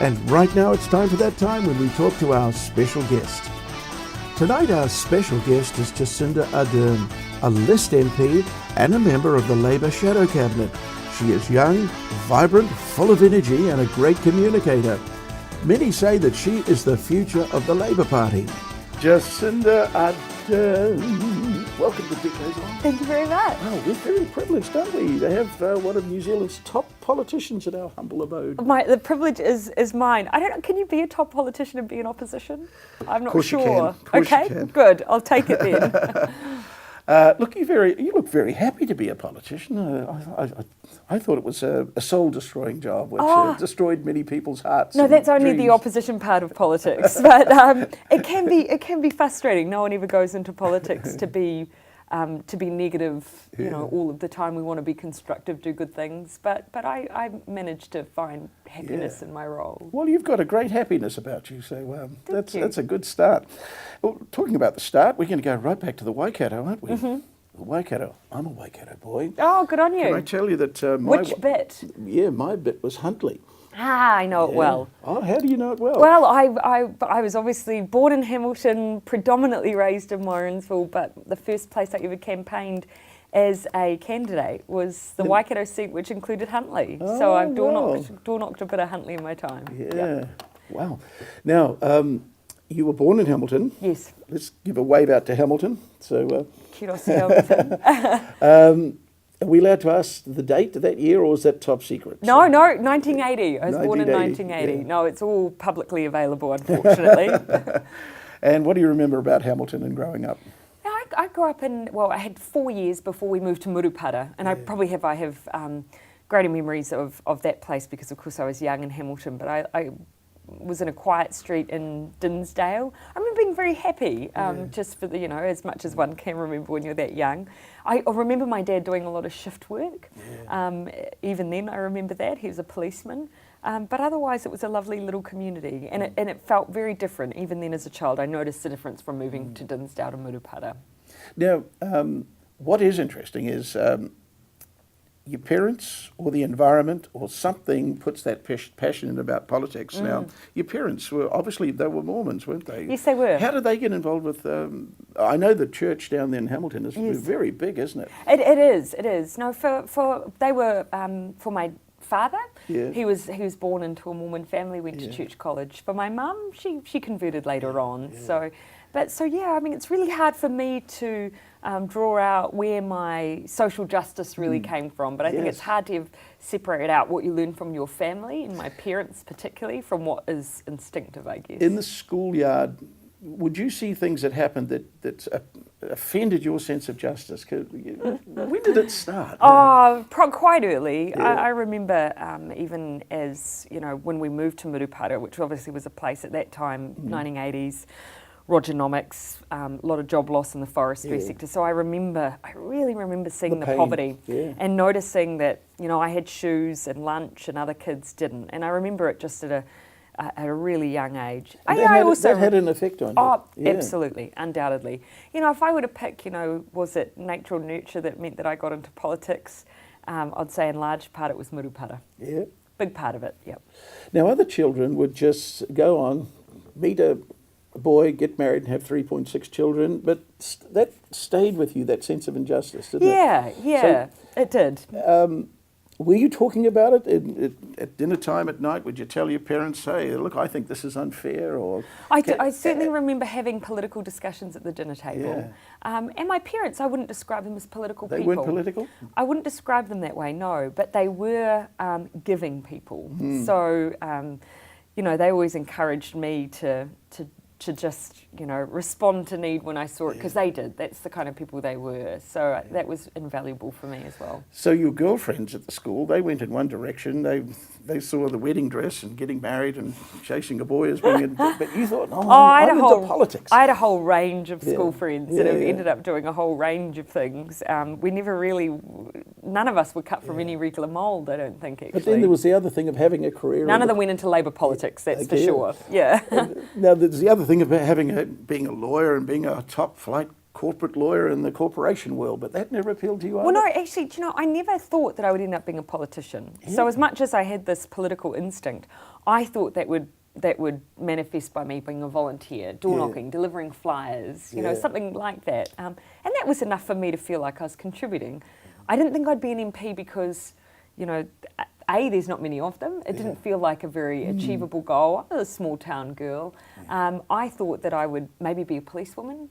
And right now it's time for that time when we talk to our special guest. Tonight our special guest is Jacinda Ardern, a List MP and a member of the Labour Shadow Cabinet. She is young, vibrant, full of energy and a great communicator. Many say that she is the future of the Labour Party. Jacinda Ardern, welcome to Big Goes On. Thank you very much. Oh, we're very privileged, aren't we, to have one of New Zealand's top politicians at our humble abode. The privilege is mine. I don't know, can you be a top politician and be in opposition? I'm not sure. Of course you can. Good, I'll take it then. Look, you look very happy to be a politician. I thought it was a soul-destroying job, which destroyed many people's hearts. No, that's only dreams. the opposition part of politics, but it can be frustrating. No one ever goes into politics to be negative, all of the time. We want to be constructive, do good things, but I managed to find happiness in my role. Well, you've got a great happiness about you, so that's a good start. Well, talking about the start, we're going to go right back to the Waikato, aren't we? Mm-hmm. The Waikato. I'm a Waikato boy. Oh, good on you. Can I tell you that Which bit? Yeah, my bit was Huntly. I know it well. Oh, how do you know it well? Well, I was obviously born in Hamilton, predominantly raised in Morrinsville, but the first place I ever campaigned as a candidate was the Waikato seat, which included Huntly. So I've door knocked a bit of Huntly in my time. Yeah. Yep. Wow. Now, you were born in Hamilton. Yes. Let's give a wave out to Hamilton. So. Kudos to Hamilton. Are we allowed to ask the date of that year, or is that top secret? No, 1980. I was born in 1980. Yeah. No, it's all publicly available, unfortunately. And what do you remember about Hamilton and growing up? I grew up I had 4 years before we moved to Murupara, and I have greater memories of that place because, of course, I was young in Hamilton, but I was in a quiet street in Dinsdale. I remember being very happy, just for as much as one can remember when you're that young. I remember my dad doing a lot of shift work. Yeah. Even then, I remember that. He was a policeman. But otherwise, it was a lovely little community, and it felt very different. Even then, as a child, I noticed the difference from moving to Dinsdale to Murupara. Now, what is interesting is your parents or the environment or something puts that passion in about politics. Now, your parents they were Mormons, weren't they? Yes, they were. How did they get involved with, I know the church down there in Hamilton is very big, isn't it? It is. No, they were, for my father, he was born into a Mormon family, went to church college. For my mum, she converted later on. Yeah. So it's really hard for me to draw out where my social justice really came from, but I think it's hard to separate out what you learn from your family, and my parents particularly, from what is instinctive, I guess. In the schoolyard, would you see things that happened that offended your sense of justice? When did it start? Quite early. Yeah. I remember even as, when we moved to Murupara, which obviously was a place at that time, 1980s, Rogernomics, a lot of job loss in the forestry sector. So I really remember seeing the poverty and noticing that, I had shoes and lunch and other kids didn't. And I remember it just at a really young age. That had an effect on you? Oh, absolutely, undoubtedly. If I were to pick, was it nature or nurture that meant that I got into politics, I'd say in large part it was Murupara. Yeah. Big part of it, yep. Now, other children would just go on, meet a boy, get married and have 3.6 children, but that stayed with you, that sense of injustice, didn't it? Yeah, it did. Were you talking about it at dinner time at night? Would you tell your parents, hey, look, I think this is unfair? Or I certainly remember having political discussions at the dinner table. Yeah. And my parents, I wouldn't describe them as political people. They weren't political? I wouldn't describe them that way, no, but they were giving people. So, they always encouraged me to just, respond to need when I saw it, because they did. That's the kind of people they were. So that was invaluable for me as well. So your girlfriends at the school, they went in one direction. They saw the wedding dress and getting married and chasing a boy as being but you thought, I'm into politics. I had a whole range of school friends that have ended up doing a whole range of things. We never really, none of us were cut from any regular mould, I don't think, actually. But then there was the other thing of having a career. None of them went into Labour politics, that's for sure. Yeah. Now, there's the other thing about being a lawyer and being a top flight corporate lawyer in the corporation world, but that never appealed to you either? Well, no, actually, do you know, I never thought that I would end up being a politician. Yeah. So as much as I had this political instinct, I thought that would manifest by me being a volunteer, door knocking, delivering flyers, you know, something like that. And that was enough for me to feel like I was contributing. I didn't think I'd be an MP because, you know, there's not many of them. It didn't feel like a very achievable goal. I was a small town girl. I thought that I would maybe be a policewoman,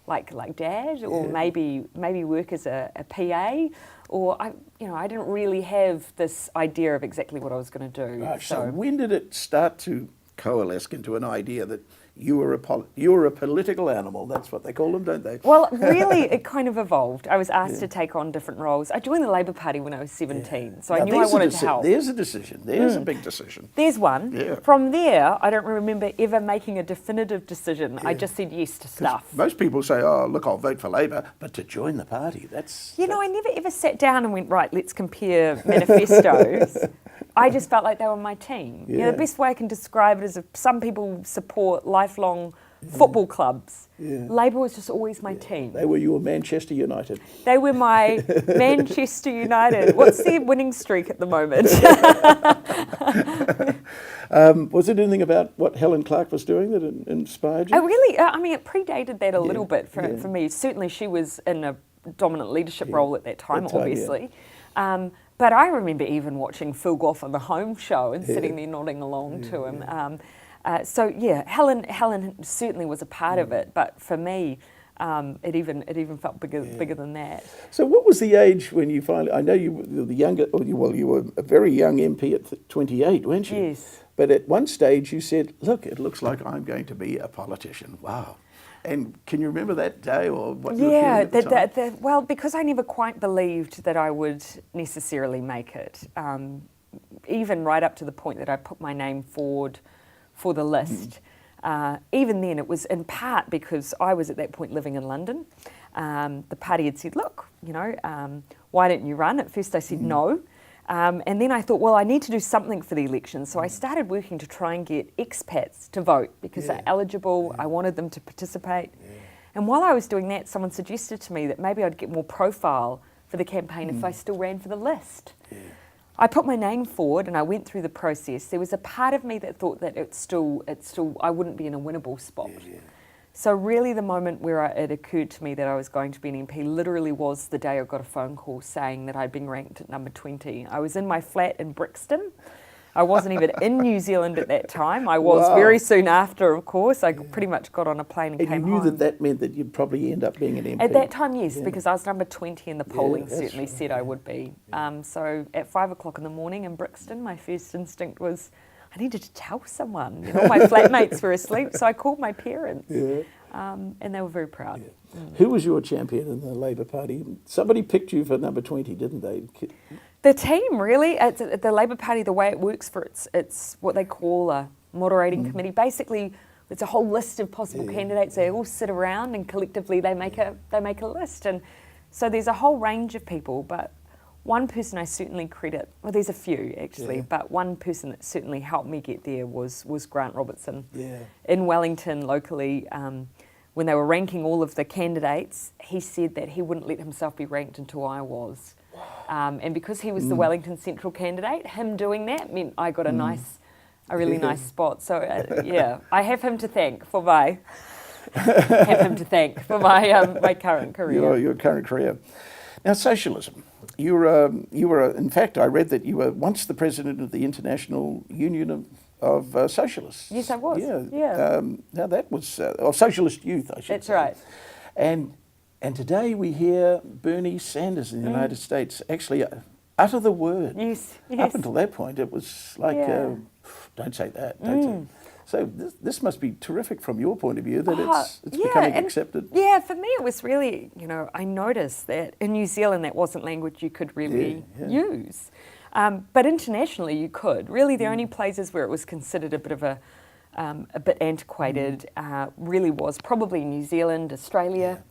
like Dad, or maybe work as a PA, or I didn't really have this idea of exactly what I was going to do. Right. So when did it start to coalesce into an idea that you were a political animal? That's what they call them, don't they? Well, really, it kind of evolved. I was asked to take on different roles. I joined the Labour Party when I was 17, so I knew I wanted to help. There's a decision. There's a big decision. There's one. Yeah. From there, I don't remember ever making a definitive decision. I just said yes to stuff. Most people say, oh, look, I'll vote for Labour, but to join the party, that's... You know, I never ever sat down and went, right, let's compare manifestos. I just felt like they were my team. You know, the best way I can describe it is if some people support lifelong football clubs. Labour was just always my team. They were your Manchester United. They were my Manchester United. What's their winning streak at the moment? Was it anything about what Helen Clark was doing that inspired you? I really, I mean, it predated that a little bit for me. Certainly she was in a dominant leadership role at that time, obviously. But I remember even watching Phil Goff on the Home Show and sitting there nodding along to him. Helen certainly was a part of it, but for me, it even felt bigger than that. So, what was the age when you finally? I know you were the younger. Well, you were a very young MP at 28, weren't you? Yes. But at one stage, you said, "Look, it looks like I'm going to be a politician." Wow. And can you remember that day or what you were feeling at the time? Well, because I never quite believed that I would necessarily make it, even right up to the point that I put my name forward for the list. Even then, it was in part because I was at that point living in London. The party had said, look, you know, why don't you run? At first I said no. And then I thought, well, I need to do something for the election. So I started working to try and get expats to vote because they're eligible. I wanted them to participate. And while I was doing that, someone suggested to me that maybe I'd get more profile for the campaign if I still ran for the list. I put my name forward and I went through the process. There was a part of me that thought that I wouldn't be in a winnable spot. So really the moment where it occurred to me that I was going to be an MP literally was the day I got a phone call saying that I'd been ranked at number 20. I was in my flat in Brixton. I wasn't even in New Zealand at that time. I was very soon after, of course. I pretty much got on a plane and came home. And you knew that meant that you'd probably end up being an MP? At that time, yes, because I was number 20 and the polling certainly said I would be. So at 5 o'clock in the morning in Brixton, my first instinct was, I needed to tell someone. You know, my flatmates were asleep, so I called my parents. And they were very proud. Who was your champion in the Labour Party? Somebody picked you for number 20, didn't they? The team, really. The Labour Party, the way it works for it's what they call a moderating committee. Basically, it's a whole list of possible candidates. They all sit around and collectively they make a list. And so there's a whole range of people, but one person I certainly credit, well, there's a few actually, but one person that certainly helped me get there was Grant Robertson. In Wellington, locally, when they were ranking all of the candidates, he said that he wouldn't let himself be ranked until I was. And because he was the Wellington Central candidate, him doing that meant I got a really nice spot. So I have him to thank for my my current career. Your current career. Now, socialism. You were. In fact, I read that you were once the president of the International Union of Socialists. Yes, I was. Now that was Socialist Youth, I should That's say. right. And today we hear Bernie Sanders in the United States actually utter the word. Yes. Up until that point, it was like, don't say that. Don't say. So this must be terrific from your point of view that it's becoming accepted. Yeah, for me it was really, I noticed that in New Zealand that wasn't language you could really use. But internationally you could. Really the only places where it was considered a bit of a bit antiquated really was probably New Zealand, Australia,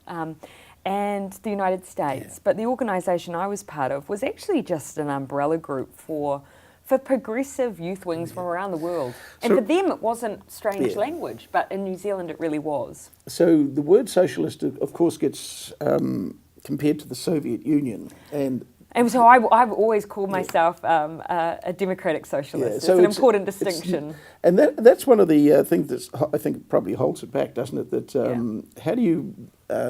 and the United States. But the organisation I was part of was actually just an umbrella group for for progressive youth wings from around the world. And for them, it wasn't strange language, but in New Zealand, it really was. So the word socialist, of course, gets compared to the Soviet Union, and so I've always called myself a democratic socialist. It's an important distinction. And that's one of the things that I think probably holds it back, doesn't it? That how do you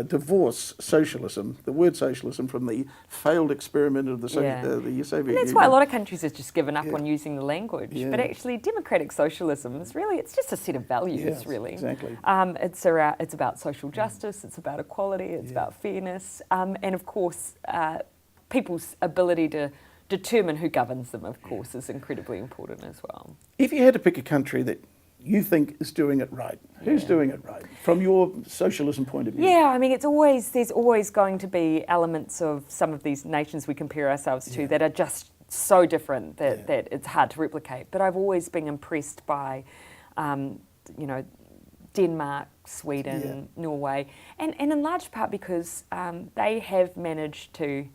divorce socialism, the word socialism, from the failed experiment of the Soviet Union? That's why a lot of countries have just given up on using the language. Yeah. But actually, democratic socialism is really, it's just a set of values, really. Exactly. It's about social justice, it's about equality, it's about fairness, and of course, people's ability to determine who governs them, of course, is incredibly important as well. If you had to pick a country that you think is doing it right, who's doing it right from your socialism point of view? Yeah, I mean, there's always going to be elements of some of these nations we compare ourselves to that are just so different that it's hard to replicate. But I've always been impressed by, Denmark, Sweden, Norway, and in large part because they have managed to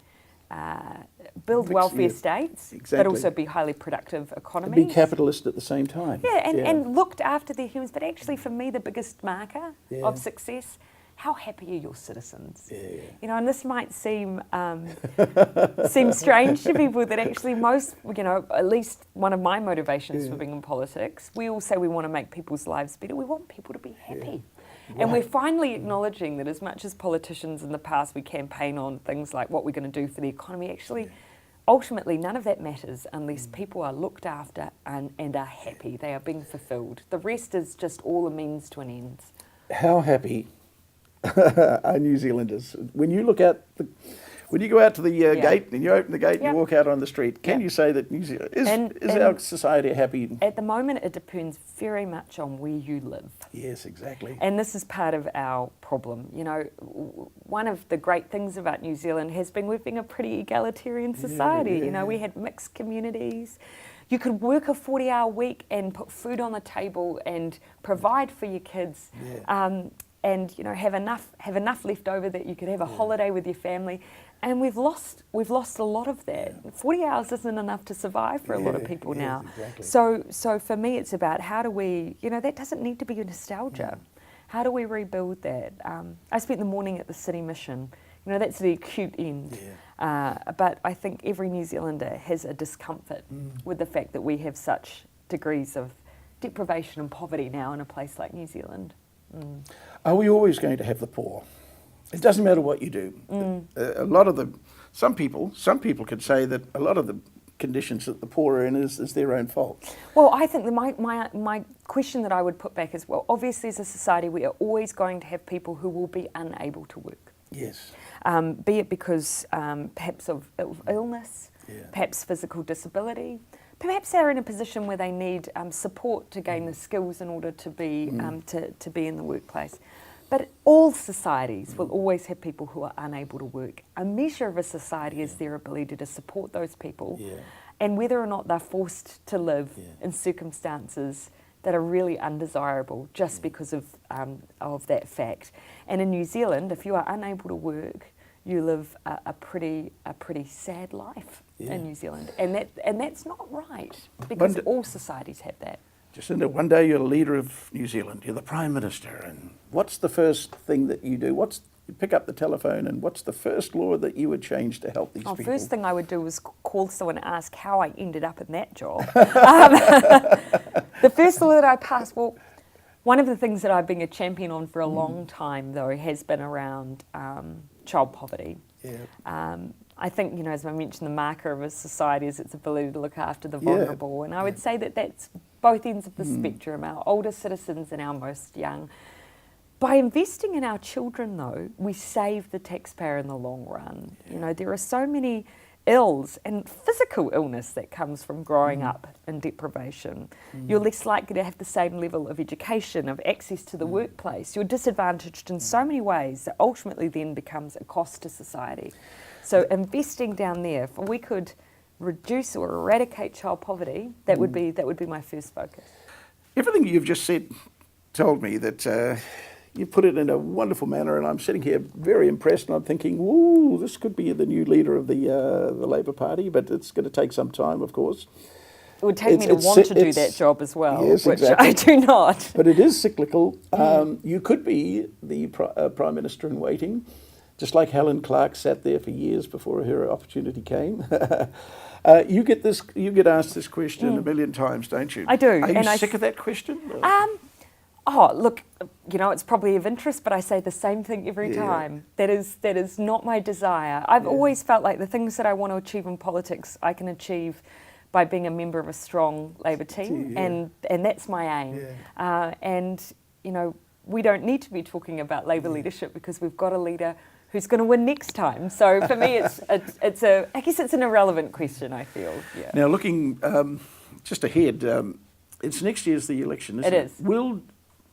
build welfare states, but also be highly productive economies. And be capitalist at the same time. And looked after their humans. But actually, for me, the biggest marker of success, how happy are your citizens? And this might seem strange to people that actually most, at least one of my motivations for being in politics, we all say we want to make people's lives better. We want people to be happy. And we're finally acknowledging that as much as politicians in the past we campaign on things like what we're going to do for the economy, actually, ultimately none of that matters unless people are looked after and are happy. They are being fulfilled. The rest is just all a means to an end. How happy are New Zealanders? When you look at when you go out to the gate and you open the gate and you walk out on the street, can you say that New Zealand is our society happy? At the moment, it depends very much on where you live. Yes, exactly. And this is part of our problem. One of the great things about New Zealand has been we've been a pretty egalitarian society. We had mixed communities. You could work a 40-hour week and put food on the table and provide for your kids. And have enough left over that you could have a holiday with your family, and we've lost a lot of that. 40 hours isn't enough to survive for a lot of people now. Exactly. So for me, it's about how do we, that doesn't need to be a nostalgia. How do we rebuild that? I spent the morning at the City Mission. That's the acute end. But I think every New Zealander has a discomfort with the fact that we have such degrees of deprivation and poverty now in a place like New Zealand. Are we always going to have the poor? It doesn't matter what you do. Some people could say that a lot of the conditions that the poor are in is their own fault. Well, I think that my question that I would put back is, well, obviously as a society we are always going to have people who will be unable to work. Yes. Be it because perhaps of illness, perhaps physical disability, perhaps they're in a position where they need support to gain the skills in order to be to be in the workplace. But all societies will always have people who are unable to work. A measure of a society is their ability to support those people, and whether or not they're forced to live in circumstances that are really undesirable just because of that fact. And in New Zealand, if you are unable to work, you live a pretty sad life in New Zealand, and that's not right, because all societies have that. Jacinda, one day you're the leader of New Zealand, you're the Prime Minister, and what's the first thing that you do? You pick up the telephone, and what's the first law that you would change to help these people? First thing I would do was call someone and ask how I ended up in that job. The first law that I passed, well, one of the things that I've been a champion on for a long time, though, has been around child poverty. I think, as I mentioned, the marker of a society is its ability to look after the vulnerable. And I would say that that's both ends of the spectrum, our older citizens and our most young. By investing in our children, though, we save the taxpayer in the long run. There are so many ills and physical illness that comes from growing up in deprivation. You're less likely to have the same level of education, of access to the workplace. You're disadvantaged in so many ways that ultimately then becomes a cost to society. So investing down there, if we could reduce or eradicate child poverty, that would be my first focus. Everything you've just said told me that you put it in a wonderful manner, and I'm sitting here very impressed, and I'm thinking, ooh, this could be the new leader of the Labour Party, but it's going to take some time, of course. would take me to It's- want to do it's- that job as well, yes, which exactly. I do not. But it is cyclical. You could be the Prime Minister in waiting, just like Helen Clark sat there for years before her opportunity came. You get asked this question a million times, don't you? I do. Are you and sick of that question? Oh, look, it's probably of interest, but I say the same thing every Yeah. time. That is not my desire. I've always felt like the things that I want to achieve in politics, I can achieve by being a member of a strong Labor team, and that's my aim. Yeah. And we don't need to be talking about Labor leadership because we've got a leader who's going to win next time. So for me, I guess it's an irrelevant question, I feel. Yeah. Now, looking just ahead, it's next year's the election, isn't it? It is.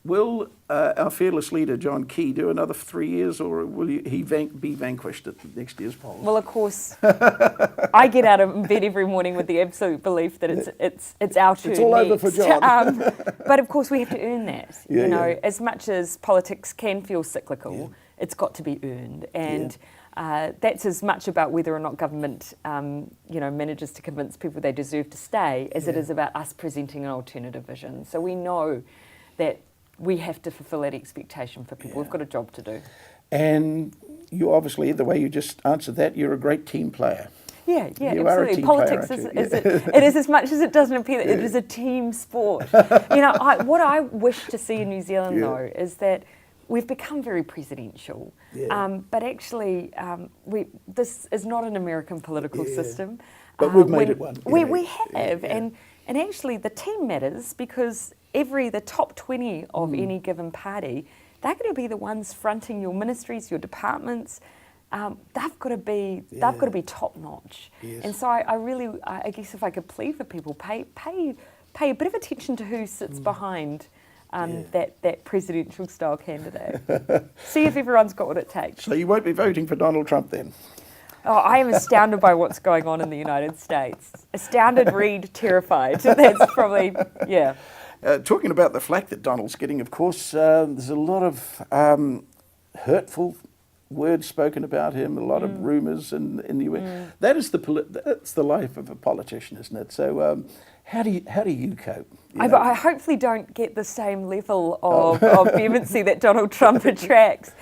Will our fearless leader, John Key, do another 3 years, or will he be vanquished at next year's polls? Well, of course, I get out of bed every morning with the absolute belief that it's our turn. It's all over for John. But of course, we have to earn that. Yeah. As much as politics can feel cyclical, it's got to be earned, and that's as much about whether or not government, manages to convince people they deserve to stay, as it is about us presenting an alternative vision. So we know that we have to fulfil that expectation for people. We've got a job to do. And you obviously, the way you just answered that, you're a great team player. Yeah, You are a absolutely. team Politics player, it is as much as it doesn't appear that it is a team sport. What I wish to see in New Zealand though is that we've become very presidential, but actually this is not an American political system. But we've made it one. We have, and actually the team matters because the top 20 of any given party, they're going to be the ones fronting your ministries, your departments. They've got to be top notch. Yes. And so I guess if I could plead for people, pay a bit of attention to who sits behind that presidential style candidate. See if everyone's got what it takes. So you won't be voting for Donald Trump then? Oh, I am astounded by what's going on in the United States. Astounded, read, terrified. That's probably, yeah. Talking about the flack that Donald's getting, of course, there's a lot of hurtful words spoken about him, a lot of rumours in the US. That's the life of a politician, isn't it? So how do you cope? I hopefully don't get the same level of vehemency that Donald Trump attracts.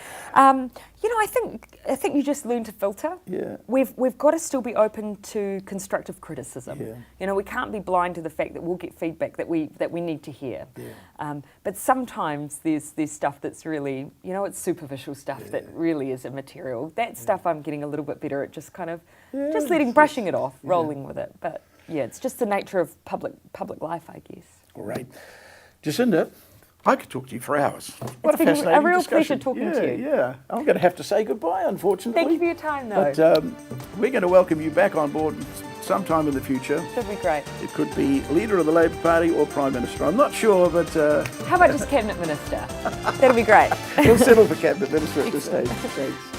I think you just learn to filter. Yeah. We've got to still be open to constructive criticism. Yeah. We can't be blind to the fact that we'll get feedback that we need to hear. Yeah. But sometimes there's stuff that's really, it's superficial stuff that really is immaterial. That stuff I'm getting a little bit better at just kind of brushing it off, rolling with it. But yeah, it's just the nature of public life, I guess. All right. Jacinda, I could talk to you for hours. What It's a been fascinating a real discussion. pleasure talking to you. Yeah, I'm going to have to say goodbye, unfortunately. Thank you for your time, though. But we're going to welcome you back on board sometime in the future. That'd be great. It could be leader of the Labor Party or Prime Minister. I'm not sure, but... How about just Cabinet Minister? That'd be great. We'll settle for Cabinet Minister at this stage. Thanks.